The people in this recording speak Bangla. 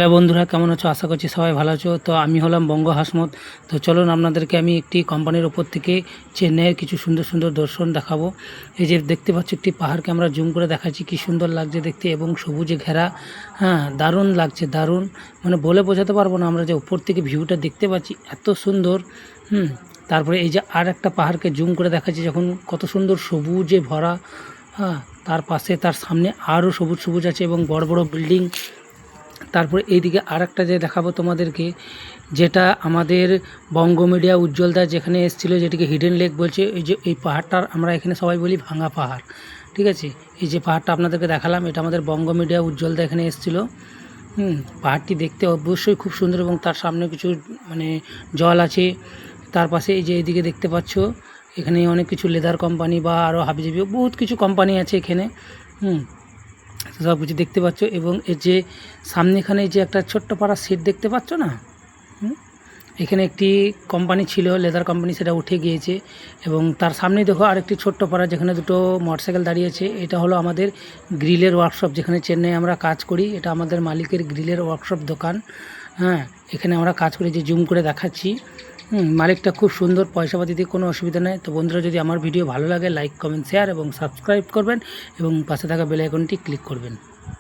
হ্যালো বন্ধুরা, কেমন আছো? আশা করছি সবাই ভালো আছো। তো আমি হলাম বঙ্গ হাসমত। তো চলুন আপনাদেরকে আমি একটি কোম্পানির ওপর থেকে চেন্নাইয়ের কিছু সুন্দর সুন্দর দর্শন দেখাবো। এই যে দেখতে পাচ্ছি একটি পাহাড়কে আমরা জুম করে দেখাচ্ছি, কি সুন্দর লাগছে দেখতে এবং সবুজে ঘেরা। হ্যাঁ, দারুণ লাগছে, দারুণ, মানে বলে বোঝাতে পারবো না। আমরা যে উপর থেকে ভিউটা দেখতে পাচ্ছি এত সুন্দর। তারপরে এই যে আর একটা পাহাড়কে জুম করে দেখাচ্ছি, যখন কত সুন্দর সবুজে ভরা। হ্যাঁ, তার পাশে তার সামনে আরও সবুজ সবুজ আছে এবং বড় বড় বিল্ডিং। তারপরে এইদিকে আর একটা যে দেখাবো তোমাদেরকে, যেটা আমাদের বঙ্গ মিডিয়া উজ্জ্বলদা যেখানে এসেছিলো, যেটিকে হিডেন লেক বলছে। এই যে এই পাহাড়টার আমরা এখানে সবাই বলি ভাঙা পাহাড়, ঠিক আছে। এই যে পাহাড়টা আপনাদেরকে দেখালাম, এটা আমাদের বঙ্গ মিডিয়া উজ্জ্বলদা এখানে এসেছিলো। পাহাড়টি দেখতে অবশ্যই খুব সুন্দর এবং তার সামনে কিছু মানে জল আছে। তার পাশে এই যে এইদিকে দেখতে পাচ্ছ, এখানে অনেক কিছু লেদার কোম্পানি বা আরও হাবিজাবি বহুত কিছু কোম্পানি আছে এখানে। সব কিছু দেখতে পাচ্ছ এবং এর যে সামনেখানে যে একটা ছোট্ট পাড়া সেট দেখতে পাচ্ছ না, এখানে একটি কোম্পানি ছিল, লেদার কোম্পানি, সেটা উঠে গিয়েছে। এবং তার সামনেই দেখো আরেকটি ছোট্ট পাড়া, যেখানে দুটো মোটরসাইকেল দাঁড়িয়েছে। এটা হলো আমাদের গ্রিলের ওয়ার্কশপ, যেখানে চেন্নাই আমরা কাজ করি। এটা আমাদের মালিকের গ্রিলের ওয়ার্কশপ দোকান। হ্যাঁ, এখানে আমরা কাজ করি, যে জুম করে দেখাচ্ছি। মালিকটা খুব সুন্দর, পয়সাপাতি দিয়ে কোনো অসুবিধা নেই। তো বন্ধুরা, যদি আমার ভিডিও ভালো লাগে, লাইক, কমেন্ট, শেয়ার এবং সাবস্ক্রাইব করবেন এবং পাশে থাকা বেল আইকনটি ক্লিক করবেন।